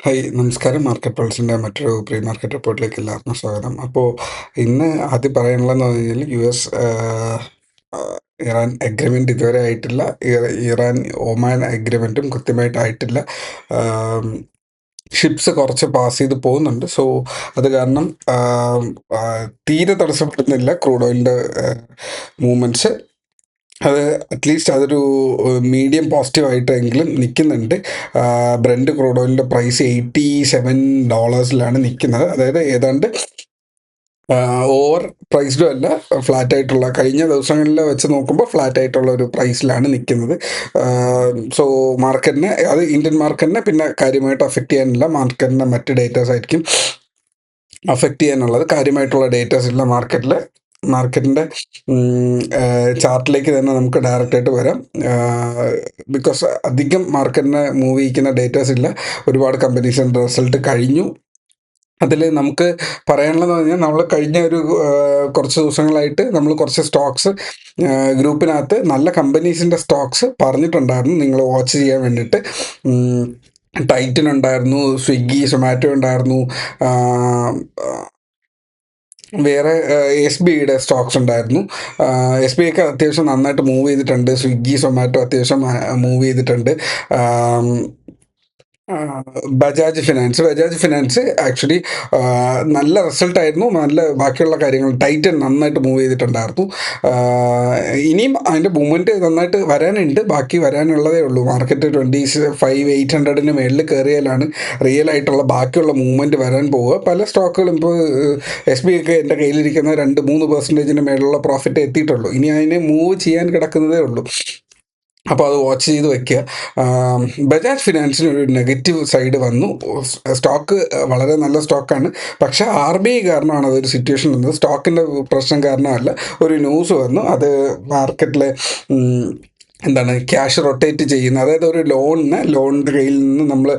Hi നമസ്കാരം. Market പൾസിൻ്റെ മറ്റൊരു pre market റിപ്പോർട്ടിലേക്ക് എല്ലാവർക്കും സ്വാഗതം. അപ്പോൾ ഇന്ന് ആദ്യം പറയാനുള്ളതെന്ന് പറഞ്ഞു കഴിഞ്ഞാൽ ഇറാൻ എഗ്രിമെൻ്റ് ഇതുവരെ ആയിട്ടില്ല. ഇറാൻ ഒമാൻ എഗ്രിമെൻറ്റും കൃത്യമായിട്ടായിട്ടില്ല. ഷിപ്സ് കുറച്ച് പാസ് ചെയ്ത് പോകുന്നുണ്ട്. സോ അത് കാരണം തീരെ തടസ്സപ്പെടുന്നില്ല ക്രൂഡ് ഓയിലിൻ്റെ മൂവ്മെൻറ്റ്സ്. അത് അറ്റ്ലീസ്റ്റ് അതൊരു മീഡിയം പോസിറ്റീവായിട്ടെങ്കിലും നിൽക്കുന്നുണ്ട്. ബ്രന്റ് ക്രൂഡ് ഓയിലിൻ്റെ പ്രൈസ് $87 നിൽക്കുന്നത്. അതായത് ഏതാണ്ട് ഓവർ പ്രൈസ്ഡും അല്ല, ഫ്ലാറ്റ് ആയിട്ടുള്ള, കഴിഞ്ഞ ദിവസങ്ങളിൽ വെച്ച് നോക്കുമ്പോൾ ഫ്ലാറ്റ് ആയിട്ടുള്ള ഒരു പ്രൈസിലാണ് നിൽക്കുന്നത്. സോ മാർക്കറ്റിനെ, അത് ഇന്ത്യൻ മാർക്കറ്റിനെ പിന്നെ കാര്യമായിട്ട് അഫക്റ്റ് ചെയ്യാനില്ല. മാർക്കറ്റിൻ്റെ മറ്റ് ഡേറ്റാസ് ആയിരിക്കും അഫക്റ്റ് ചെയ്യാനുള്ളത്. കാര്യമായിട്ടുള്ള ഡേറ്റാസ് ഇല്ല മാർക്കറ്റിൻ്റെ ചാർട്ടിലേക്ക് തന്നെ നമുക്ക് ഡയറക്റ്റായിട്ട് വരാം. ബിക്കോസ് അധികം മാർക്കറ്റിനെ മൂവ് ചെയ്യിക്കുന്ന ഡേറ്റാസ് ഇല്ല. ഒരുപാട് കമ്പനീസിൻ്റെ റിസൾട്ട് കഴിഞ്ഞു. അതിൽ നമുക്ക് പറയാനുള്ളതെന്ന് പറഞ്ഞാൽ, നമ്മൾ കഴിഞ്ഞ ഒരു കുറച്ച് ദിവസങ്ങളായിട്ട് നമ്മൾ കുറച്ച് സ്റ്റോക്സ് ഗ്രൂപ്പിനകത്ത് നല്ല കമ്പനീസിൻ്റെ സ്റ്റോക്സ് പറഞ്ഞിട്ടുണ്ടായിരുന്നു നിങ്ങൾ വാച്ച് ചെയ്യാൻ വേണ്ടിയിട്ട്. ടൈറ്റൻ ഉണ്ടായിരുന്നു, സ്വിഗ്ഗി, സൊമാറ്റോ ഉണ്ടായിരുന്നു, വേറെ എസ് ബിയുടെ സ്റ്റോക്സ് ഉണ്ടായിരുന്നു. എസ് ബി ഒക്കെ അത്യാവശ്യം നന്നായിട്ട് മൂവ് ചെയ്തിട്ടുണ്ട്. സ്വിഗ്ഗി, സൊമാറ്റോ അത്യാവശ്യം മൂവ് ചെയ്തിട്ടുണ്ട്. ബജാജ് ഫിനാൻസ് ആക്ച്വലി നല്ല റിസൾട്ടായിരുന്നു. നല്ല ബാക്കിയുള്ള കാര്യങ്ങൾ ടൈറ്റൻ നന്നായിട്ട് മൂവ് ചെയ്തിട്ടുണ്ടായിരുന്നു. ഇനിയും അതിൻ്റെ മൂവ്മെൻറ്റ് നന്നായിട്ട് വരാനുണ്ട്, ബാക്കി വരാനുള്ളതേ ഉള്ളൂ. മാർക്കറ്റ് 25,800 മേളിൽ കയറിയാലാണ് റിയൽ ആയിട്ടുള്ള ബാക്കിയുള്ള മൂവ്മെൻറ്റ് വരാൻ പോവുക. പല സ്റ്റോക്കുകളും ഇപ്പോൾ എസ് ബി ഒക്കെ എൻ്റെ കയ്യിലിരിക്കുന്ന 2-3% മേലുള്ള പ്രോഫിറ്റ് എത്തിയിട്ടുള്ളൂ. ഇനി അതിനെ മൂവ് ചെയ്യാൻ കിടക്കുന്നതേ ഉള്ളൂ. അപ്പോൾ അത് വാച്ച് ചെയ്ത് വയ്ക്കുക. ബജാജ് ഫിനാൻസിന് ഒരു നെഗറ്റീവ് സൈഡ് വന്നു. സ്റ്റോക്ക് വളരെ നല്ല സ്റ്റോക്കാണ്, പക്ഷേ RBI കാരണമാണ് അതൊരു സിറ്റുവേഷൻ വന്നത്. സ്റ്റോക്കിൻ്റെ പ്രശ്നം കാരണമല്ല. ഒരു ന്യൂസ് വന്നു, അത് മാർക്കറ്റിലെ ക്യാഷ് റൊട്ടേറ്റ് ചെയ്യുന്ന, അതായത് ഒരു ലോണിൻ്റെ കയ്യിൽ നിന്ന് നമ്മൾ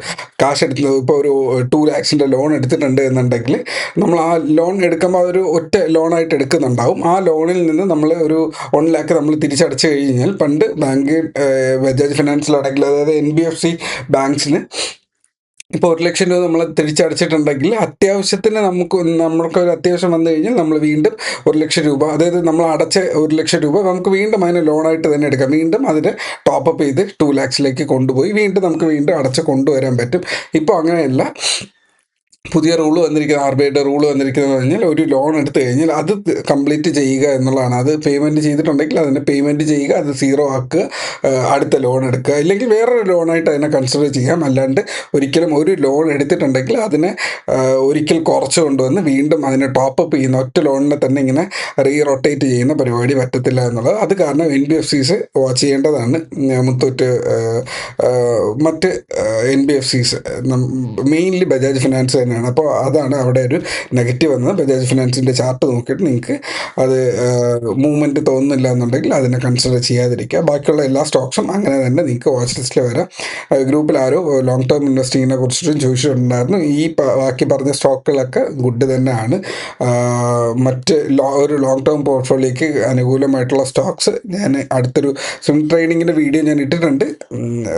കാശ് എടുക്കുന്നത്, ഇപ്പോൾ ഒരു 2 lakhs ലോൺ എടുത്തിട്ടുണ്ട് എന്നുണ്ടെങ്കിൽ നമ്മൾ ആ ലോൺ എടുക്കുമ്പോൾ അതൊരു ഒറ്റ ലോണായിട്ട് എടുക്കുന്നുണ്ടാവും. ആ ലോണിൽ നിന്ന് നമ്മൾ ഒരു 1 lakh നമ്മൾ തിരിച്ചടച്ചു കഴിഞ്ഞാൽ, പണ്ട് ബജാജ് ഫിനാൻസിലാണെങ്കിൽ, അതായത് NBFC ബാങ്ക്സിന് ഇപ്പോൾ 1 ലക്ഷം രൂപ നമ്മൾ തിരിച്ചടച്ചിട്ടുണ്ടെങ്കിൽ അത്യാവശ്യത്തിന് നമ്മൾക്കൊരു അത്യാവശ്യം വന്നു കഴിഞ്ഞാൽ നമ്മൾ വീണ്ടും 1 ലക്ഷം രൂപ, അതായത് നമ്മൾ അടച്ച 1 ലക്ഷം രൂപ നമുക്ക് വീണ്ടും അതിനെ ലോണായിട്ട് തന്നെ എടുക്കാം. വീണ്ടും അതിനെ ടോപ്പപ്പ് ചെയ്ത് 2 lakhs കൊണ്ടുപോയി വീണ്ടും നമുക്ക് വീണ്ടും അടച്ച് കൊണ്ടുവരാൻ പറ്റും. ഇപ്പോൾ അങ്ങനെയല്ല. പുതിയ റൂള് വന്നിരിക്കുന്നത്, RBIയുടെ റൂള് വന്നിരിക്കുന്നത് പറഞ്ഞാൽ, ഒരു ലോൺ എടുത്തു കഴിഞ്ഞാൽ അത് കംപ്ലീറ്റ് ചെയ്യുക എന്നുള്ളതാണ്. അത് പേയ്മെൻറ്റ് ചെയ്തിട്ടുണ്ടെങ്കിൽ അതിനെ പേയ്മെൻറ്റ് ചെയ്യുക, അത് 0 ആക്കുക, അടുത്ത ലോൺ എടുക്കുക. ഇല്ലെങ്കിൽ വേറൊരു ലോണായിട്ട് അതിനെ കൺസിഡർ ചെയ്യാം. അല്ലാണ്ട് ഒരിക്കലും ഒരു ലോൺ എടുത്തിട്ടുണ്ടെങ്കിൽ അതിനെ ഒരിക്കൽ കുറച്ച് കൊണ്ടുവന്ന് വീണ്ടും അതിനെ ടോപ്പപ്പ് ചെയ്യുന്ന, ഒറ്റ ലോണിനെ തന്നെ ഇങ്ങനെ റൊട്ടേറ്റ് ചെയ്യുന്ന പരിപാടി പറ്റത്തില്ല എന്നുള്ളത്. അത് കാരണം NBFCs വാച്ച് ചെയ്യേണ്ടതാണ്. മുത്തൂറ്റ്, മറ്റ് NBFCs, മെയിൻലി ബജാജ് ഫിനാൻസ് തന്നെയാണ്. അപ്പോൾ അതാണ് അവിടെ ഒരു നെഗറ്റീവ് വന്നത്. ബജാജ് ഫിനാൻസിൻ്റെ ചാർട്ട് നോക്കിയിട്ട് നിങ്ങൾക്ക് അത് മൂവ്മെൻറ്റ് തോന്നുന്നില്ല എന്നുണ്ടെങ്കിൽ അതിനെ കൺസിഡർ ചെയ്യാതിരിക്കുക. ബാക്കിയുള്ള എല്ലാ സ്റ്റോക്സും അങ്ങനെ തന്നെ നിങ്ങൾക്ക് വാച്ച് ലിസ്റ്റിൽ വരാം. ഗ്രൂപ്പിൽ ആരോ ലോങ് ടേം ഇൻവെസ്റ്റിങ്ങിനെ കുറിച്ചിട്ടും ചോദിച്ചിട്ടുണ്ടായിരുന്നു. ഈ ബാക്കി പറഞ്ഞ സ്റ്റോക്കുകളൊക്കെ ഗുഡ് തന്നെയാണ്. മറ്റ് ഒരു ലോങ് ടേം പോർട്ട്ഫോളിയോയ്ക്ക് അനുകൂലമായിട്ടുള്ള സ്റ്റോക്സ് ഞാൻ അടുത്തൊരു സ്വിംഗ് ട്രേഡിങ്ങിൻ്റെ വീഡിയോ ഞാൻ ഇട്ടിട്ടുണ്ട്.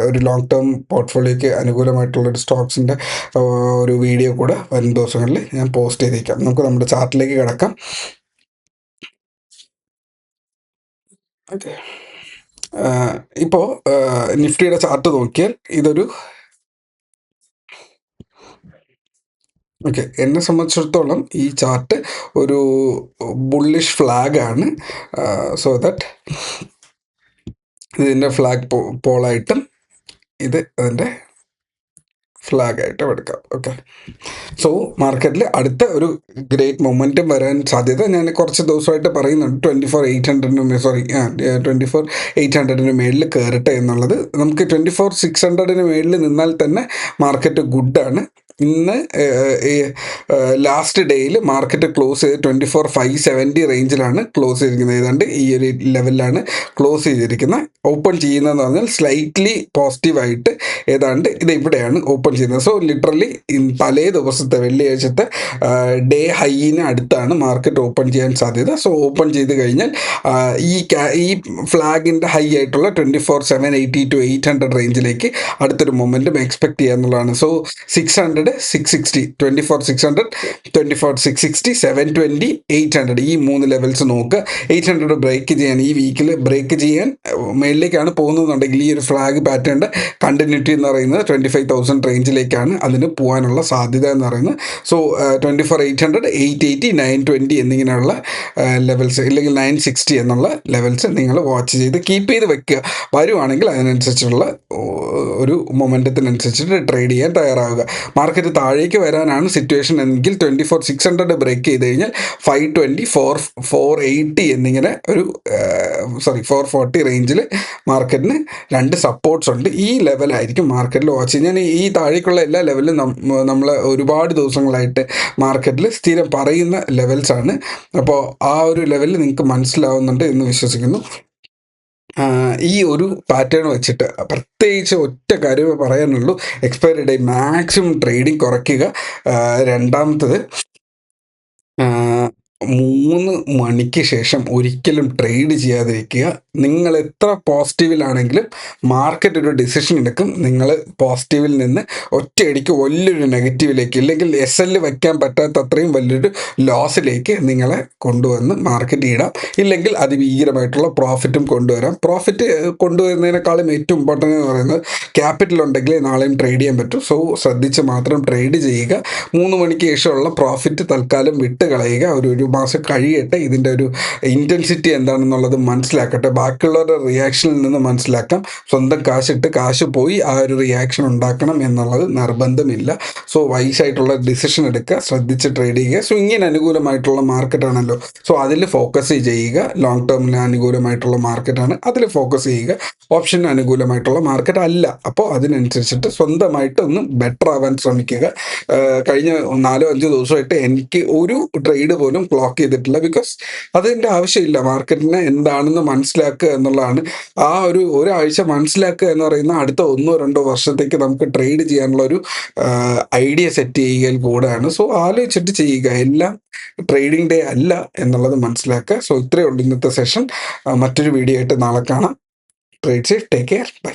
ഒരു ലോങ് ടേം പോർട്ട്ഫോളിയോയ്ക്ക് അനുകൂലമായിട്ടുള്ളൊരു സ്റ്റോക്സിൻ്റെ ഒരു വീഡിയോ കൂടെ വരും ദിവസങ്ങളിൽ ഞാൻ പോസ്റ്റ് ചെയ്തേക്കാം. നമുക്ക് നമ്മുടെ ചാർട്ടിലേക്ക് കിടക്കാം. ഓക്കെ, ഇപ്പോൾ നിഫ്റ്റിയുടെ ചാർട്ട് നോക്കിയാൽ ഇതൊരു എന്നെ സംബന്ധിച്ചിടത്തോളം ഈ ചാർട്ട് ഒരു ബുള്ളിഷ് ഫ്ലാഗാണ്. സോ ദാറ്റ് ഇതിൻ്റെ ഫ്ലാഗ് പോളായിട്ടും ഇത് അതിൻ്റെ ഫ്ലാഗായിട്ടും എടുക്കാം. ഓക്കെ, സോ മാർക്കറ്റിൽ അടുത്ത ഒരു ഗ്രേറ്റ് മൊമെൻറ്റം വരാൻ സാധ്യത ഞാൻ കുറച്ച് ദിവസമായിട്ട് പറയുന്നുണ്ട്. 24,800 മേളിൽ കയറട്ടെ എന്നുള്ളത്. നമുക്ക് 24,600 മേളിൽ നിന്നാൽ തന്നെ മാർക്കറ്റ് ഗുഡാണ്. ഇന്ന് ലാസ്റ്റ് ഡേയിൽ മാർക്കറ്റ് ക്ലോസ് ചെയ്ത് 24,570 റേഞ്ചിലാണ് ക്ലോസ് ചെയ്തിരിക്കുന്നത്. ഏതാണ്ട് ഈ ഒരു ലെവലിലാണ് ക്ലോസ് ചെയ്തിരിക്കുന്നത്. ഓപ്പൺ ചെയ്യുന്നതെന്ന് പറഞ്ഞാൽ സ്ലൈറ്റ്ലി പോസിറ്റീവായിട്ട് ഏതാണ്ട് ഇത് ഇവിടെയാണ് ഓപ്പൺ ചെയ്യുന്നത്. സോ ലിറ്ററലി തലേ ദിവസത്തെ വെള്ളിയാഴ്ചത്തെ ഡേ ഹൈയിന് അടുത്താണ് മാർക്കറ്റ് ഓപ്പൺ ചെയ്യാൻ സാധ്യത. സോ ഓപ്പൺ ചെയ്ത് കഴിഞ്ഞാൽ ഈ ഫ്ലാഗിൻ്റെ ഹൈ ആയിട്ടുള്ള 24,780 to 800 റേഞ്ചിലേക്ക് അടുത്തൊരു മൊമെൻറ്റും എക്സ്പെക്ട് ചെയ്യുക എന്നുള്ളതാണ്. സോ 600, 660, 24,600, 24,660, 720, 800 ഈ 3 ലെവൽസ് നോക്കുക. 800 ബ്രേക്ക് ചെയ്യാൻ ഈ വീക്കിൽ ബ്രേക്ക് ചെയ്യാൻ മേളിലേക്കാണ് പോകുന്നതെന്നുണ്ടെങ്കിൽ ഈ ഒരു ഫ്ലാഗ് പാറ്റേണിൻ്റെ കണ്ടിന്യൂറ്റി എന്ന് പറയുന്നത് 25,000 റേഞ്ചിലേക്കാണ് അതിന് പോകാനുള്ള സാധ്യത എന്ന് പറയുന്നത്. സോ 24,800, 880, 920 എന്നിങ്ങനെയുള്ള ലെവൽസ് ഇല്ലെങ്കിൽ 960 എന്നുള്ള ലെവൽസ് നിങ്ങൾ വാച്ച് ചെയ്ത് കീപ്പ് ചെയ്ത് വെക്കുക. വരുവാണെങ്കിൽ അതിനനുസരിച്ചുള്ള ഒരു മൊമെൻറ്റത്തിനനുസരിച്ചിട്ട് ട്രേഡ് ചെയ്യാൻ തയ്യാറാവുക. മാർക്കറ്റ് താഴേക്ക് വരാനാണ് സിറ്റുവേഷൻ എങ്കിൽ 24,600 ബ്രേക്ക് ചെയ്ത് കഴിഞ്ഞാൽ 520, 480 എന്നിങ്ങനെ ഒരു 440 റേഞ്ചിൽ മാർക്കറ്റിന് 2 സപ്പോർട്ട്സ് ഉണ്ട്. ഈ ലെവലായിരിക്കും മാർക്കറ്റിൽ വാച്ച് ചെയ്യാൻ. ഈ താഴേക്കുള്ള എല്ലാ ലെവലും നമ്മൾ ഒരുപാട് ദിവസങ്ങളായിട്ട് മാർക്കറ്റിൽ സ്ഥിരം പറയുന്ന ലെവൽസാണ്. അപ്പോൾ ആ ഒരു ലെവലിൽ നിങ്ങൾക്ക് മനസ്സിലാവുന്നുണ്ട് എന്ന് വിശ്വസിക്കുന്നു. ഈ ഒരു പാറ്റേൺ വെച്ചിട്ട് പ്രത്യേകിച്ച് ഒറ്റ കാര്യമേ പറയാനുള്ളൂ. എക്സ്പയറി ഡേ മാക്സിമം ട്രേഡിംഗ് കുറയ്ക്കുക. രണ്ടാമത്തത് 3 മണിക്ക് ശേഷം ഒരിക്കലും ട്രേഡ് ചെയ്യാതിരിക്കുക. നിങ്ങൾ എത്ര പോസിറ്റീവിലാണെങ്കിലും മാർക്കറ്റ് ഒരു ഡിസിഷൻ എടുക്കും. നിങ്ങൾ പോസിറ്റീവിൽ നിന്ന് ഒറ്റയടിക്ക് വലിയൊരു നെഗറ്റീവിലേക്ക് ഇല്ലെങ്കിൽ SL വയ്ക്കാൻ പറ്റാത്ത അത്രയും വലിയൊരു ലോസിലേക്ക് നിങ്ങളെ കൊണ്ടുവന്ന് മാർക്കറ്റ് ഇടാം. ഇല്ലെങ്കിൽ അതിഭീകരമായിട്ടുള്ള പ്രോഫിറ്റും കൊണ്ടുവരാം. പ്രോഫിറ്റ് കൊണ്ടുവരുന്നതിനേക്കാളും ഏറ്റവും ഇമ്പോർട്ടൻ്റ് എന്ന് പറയുന്നത് ക്യാപിറ്റൽ ഉണ്ടെങ്കിൽ നാളെയും ട്രേഡ് ചെയ്യാൻ പറ്റും. സോ ശ്രദ്ധിച്ച് മാത്രം ട്രേഡ് ചെയ്യുക. 3 മണിക്ക് ശേഷമുള്ള പ്രോഫിറ്റ് തൽക്കാലം വിട്ട് കളയുക. ഒരു മാസം കഴിയട്ടെ, ഇതിൻ്റെ ഒരു ഇൻറ്റൻസിറ്റി എന്താണെന്നുള്ളത് മനസ്സിലാക്കട്ടെ. ബാക്കിയുള്ളവരുടെ റിയാക്ഷനിൽ നിന്ന് മനസ്സിലാക്കാം. സ്വന്തം കാശിട്ട് കാശ് പോയി ആ ഒരു റിയാക്ഷൻ ഉണ്ടാക്കണം എന്നുള്ളത് നിർബന്ധമില്ല. സോ വൈസായിട്ടുള്ള ഡിസിഷൻ എടുക്കുക, ശ്രദ്ധിച്ച് ട്രേഡ് ചെയ്യുക. സോ ഇങ്ങനെ അനുകൂലമായിട്ടുള്ള മാർക്കറ്റാണല്ലോ, സോ അതിൽ ഫോക്കസ് ചെയ്യുക. ലോങ് ടേമിന് അനുകൂലമായിട്ടുള്ള മാർക്കറ്റാണ്, അതിൽ ഫോക്കസ് ചെയ്യുക. ഓപ്ഷന് അനുകൂലമായിട്ടുള്ള മാർക്കറ്റ് അല്ല. അപ്പോൾ അതിനനുസരിച്ചിട്ട് സ്വന്തമായിട്ട് ഒന്ന് ബെറ്റർ ആവാൻ ശ്രമിക്കുക. കഴിഞ്ഞ 4-5 ദിവസമായിട്ട് എനിക്ക് ഒരു ട്രേഡ് പോലും ക്ലോക്ക് ചെയ്തിട്ടില്ല. ബിക്കോസ് അതിൻ്റെ ആവശ്യമില്ല. മാർക്കറ്റിനെ എന്താണെന്ന് മനസ്സിലാക്കുക എന്നുള്ളതാണ്. ആ ഒരാഴ്ച മനസ്സിലാക്കുക എന്ന് പറയുന്ന അടുത്ത 1-2 വർഷത്തേക്ക് നമുക്ക് ട്രേഡ് ചെയ്യാനുള്ള ഒരു ഐഡിയ സെറ്റ് ചെയ്യുകയിൽ കൂടെയാണ്. സോ ആലോചിച്ചിട്ട് ചെയ്യുക. എല്ലാം ട്രേഡിംഗ് ഡേ അല്ല എന്നുള്ളത് മനസ്സിലാക്കുക. സോ ഇത്രയേ ഉള്ളൂ ഇന്നത്തെ സെഷൻ. മറ്റൊരു വീഡിയോ ആയിട്ട് നാളെ കാണാം. Trade safe, take care, by.